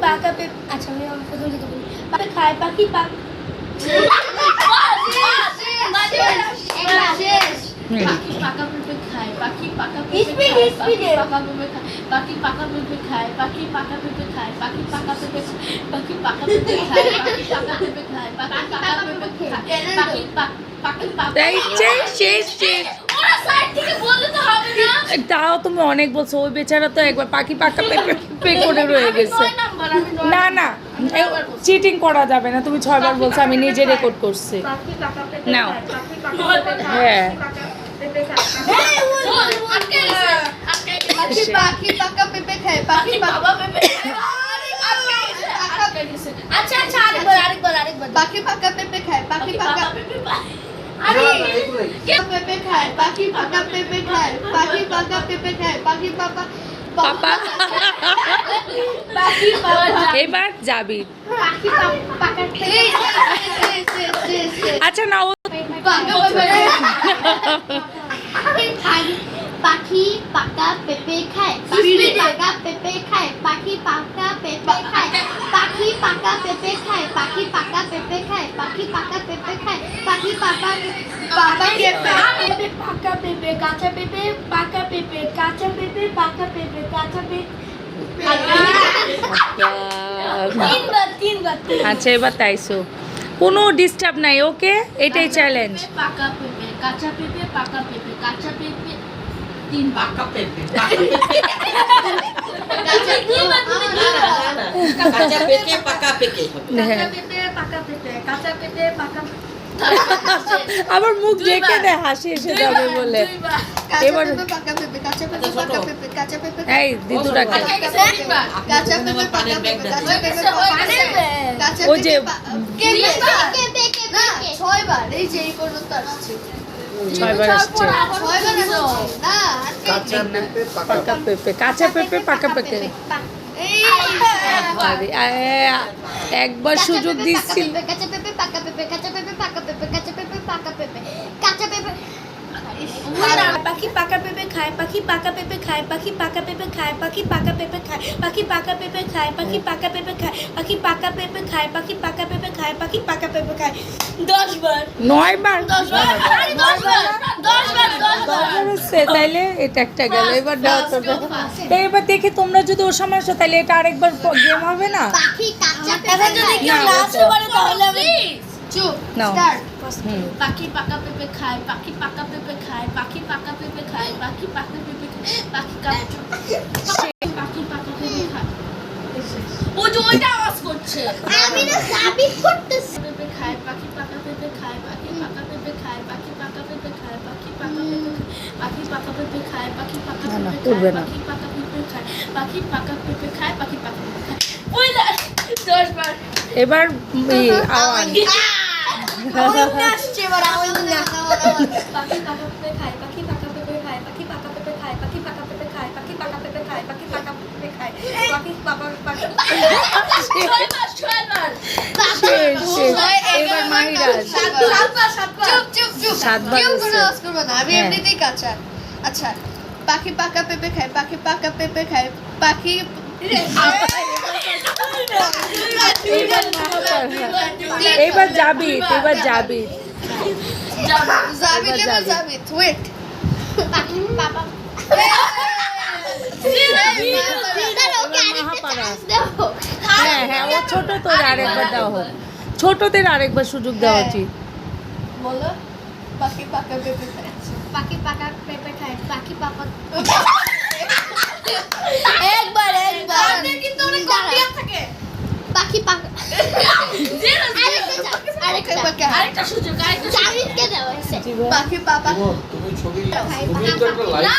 পাকা পেঁপে আচ্ছা আমি প্রথম থেকে বলি পাখি খায় পাখি পাখি পাকা পেঁপে খায় পাখি পাকা পেঁপে পাকা পেঁপে পাখি পাকা পেঁপে খায় পাখি পাকা পেঁপে খায় পাখি পাকা পেঁপে পাখি পাকা পেঁপে খায় পাখি পাকা পেঁপে খায় পাখি পাকা পেঁপে খায় পাখি পাখি পাখি শেষ ওরা সাইড থেকে বলতে তো হবে না। তাও তুমি অনেক বলছো, ওই বেচারা তো একবার পাখি পাকা পেঁপে করে রয়ে গেছে। না না চিটিং করা যাবে না, তুমি 6 বার বলছো, আমি নিজে রেকর্ড করছি। নাও হ্যাঁ পাখি পাকা পেঁপে খায় পাখি বাবা পেঁপে আচ্ছা আচ্ছা আরেকবার পাখি পাকা পেঁপে খায় পাখি পাকা পেঁপে খায় পাখি পাকা পেঁপে খায় পাখি পাকা পেঁপে খায় পাখি পাপা পাপা পাখি পাপা এবার যাবি। পাখি পাকা আচ্ছা না পাখি পাকা পেঁপে খায় পাখি পাকা পেঁপে খায় পাখি পাকা পেঁপে খায় পাখি পাকা পেঁপে খায় পাখি পাকা পেঁপে খায় পাখি পাকা পেঁপে খায় পাখি পাকা পাকা পেঁপে পাকা পেঁপে কাঁচা পেঁপে পাকা পেঁপে কাঁচা পেঁপে পাকা পেঁপে কাঁচা পেঁপে তিনবার আচ্ছা এবার তাইছো, কোনো ডিস্টার্ব নাই, ওকে এটাই চ্যালেঞ্জ। পাকা পেঁপে কাঁচা পেঁপে পাকা পেঁপে কাঁচা পেঁপে তিন পাকা পেঁপে কাঁচা পেকে পাকা পেকে পাকা পেঁপে কাঁচা পেঁপে পাকা আবার মুখ দেখে দেয় হাসি এসে যাবে বলে। এবার পাকা পেঁপে কাঁচা পেঁপে পাকা পেঁপে কাঁচা পেঁপে এই দিদুরাকে কাঁচা পেঁপে পাকা পেঁপে কাঁচা পেঁপে কাঁচা ওই যে 6 বার এই যে এই পর্যন্ত আসছে 6 বার আসছে। 6 বার না কাঁচা পেঁপে পাকা পেঁপে কাঁচা পেঁপে পাকা পেঁপে একবার সুযোগ দিচ্ছিল। কাঁচা পেঁপে পাকা পেঁপে কাঁচা পেঁপে পাকা পেঁপে কাঁচা পেঁপে পাকা পেঁপে কাঁচা পেঁপে পাখি পাকা পেঁপে খায় পাখি পাকা পেঁপে খায় পাখি পাকা পেঁপে খায় পাখি পাকা পেঁপে খায় পাখি পাকা পেঁপে খায় পাখি পাকা পেঁপে খায় পাখি পাকা পেঁপে খায় পাখি পাকা পেঁপে খায় পাখি পাকা পেঁপে খায় 10 বার 9 বার 10 বার 10 বার হচ্ছে, তাইলে এটা একটা গেল। এবার দাও তো, এবার দেখি তোমরা যদি ওর সামনে আসো তাহলে এটা আরেকবার গেম হবে না। পাখি কাঁচা এখন যদি কেউ লাস্ট পারে তাহলে আমি চুপ নাও। স্টার্ট হুম। পাখি পাকা পেঁপে খায় পাখি পাকা পেঁপে খায় পাখি পাকা পেঁপে খায় পাখি পাকা পেঁপে খায় পাখি পাখি পাকা পেঁপে খায় ও যে ওইটা আওয়াজ করছে আমি না সাবিত করতেছি পেঁপে খায় পাখি পাকা পেঁপে খায় পাখি পাকা পেঁপে খায় পাখি পাকা পেঁপে খায় পাখি পাকা পেঁপে খায় পাখি পাকা পেঁপে খায় পাখি পাকা না, পেঁপে করবে খায় না। পাখি পাকা পেঁপে খায় পাখি পাকা পেঁপে খায় পাখি পাকা পেঁপে খায় ওই 10 বার এবার আওয়াজ আসছে এবার আওয়াজ না পাখি পাকা পেঁপে খায় পাখি পাকা পেঁপে খায় পাখি পাকা পেঁপে খায় পাখি পাকা পেঁপে খায় পাখি পাকা পেঁপে খায় পাখি পাকা পেঁপে খায় পাখি পাকা এবার মাহিরাজ চুপ 7 বার কেউ হচ্ছে। কোনো আওয়াজ করবে না আমি হ্যাঁ। এমনিতেই কাঁচা আচ্ছা পাখি পাকা পেঁপে খায় পাখি পাকা পেঁপে খায় পাখি এবার যাবি এবার যাবি জাবিত এবার যাবি। জাবিত ওয়েট পাখি বাবা হ্যাঁ হ্যাঁ ও ছোট, তোর আরেকবার দেওয়া হোক, ছোটদের আরেকবার সুযোগ দেওয়া উচিত। বলো পাখি পাকা পেঁপে খায় পাখি পাকা পেঁপে খায় পাখি পাকা একবার কিন্তু অনেক কমপ্লিট থাকে পাখি পাকা আরেকটা সুযোগ আরেকটা জাবিতকে দেওয়া হয়েছে পাখি পাপা তুমি ছবি তুমি তো একটা লাইক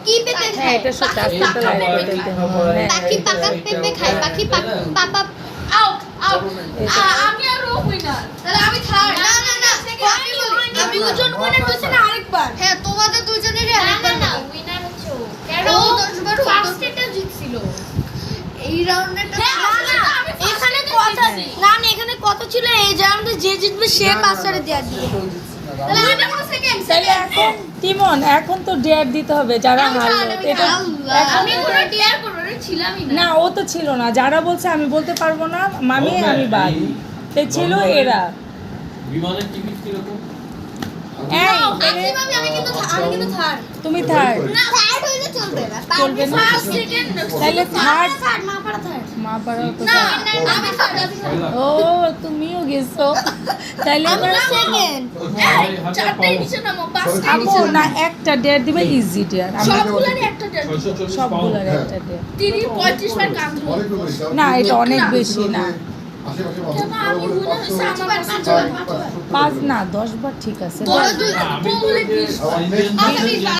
কি পেঁপে হ্যাঁ খায় এটা সত্যি, আস্তে আস্তে লাইট দিতে হবে। হ্যাঁ, পাখি পাকা পেঁপে খায় পাখি পাপা আউট আউট আমি আর ও উইনার তাহলে আমি থার্ড না না না আমি দুজন উইনার হইছে না আরেকবার হ্যাঁ তোমাদের দুজনেরই আরেকবার না উইনার হচ্ছে ও কেন ও 10 বার ফার্স্ট এটা জিতছিল এই রাউন্ডেটা এখানে কথা না না এখানে কত ছিল এই যে আমাদের যে জিতবে সে পাঁচটারে দেয়া দিবে তাহলে আমি এখন সেকেন্ড তাহলে এখন তিমন এখন তো ডেয়ার দিতে হবে যারা হারলো। এটা আমি পুরো ডিয়ার করব ছিলামই না ও তো ছিল না, যারা বলছে আমি বলতে পারবো না মামি আমি বাদ, তো ছিল এরা। বিমানের টিকিট কিরকম? এই আমি কিন্তু থার্ড তুমি থার্ড না থার্ড হইলে চলবে না চলবে না? ফার্স্ট সেকেন্ড তাহলে থার্ড মা পাড়া থার্ড মা পাড়াও তো না third। আমি থার্ড ও তুমিও গেছো, তাহলে এবার সেকেন্ড চারটে নিচে নামো পাঁচটা আপু না একটা ডেট দিবে ইজি ডেট, সবগুলোরই একটা ডেট 640 সবগুলোর পাউন্ড। একটা ডেট। 35 বার কাম না এটা অনেক বেশি না, কেন আমি ভুলে গেছি আমার 5 না 10 বার ঠিক আছে। তোরা দুই বলে 20 আর ইন্ডিয়ান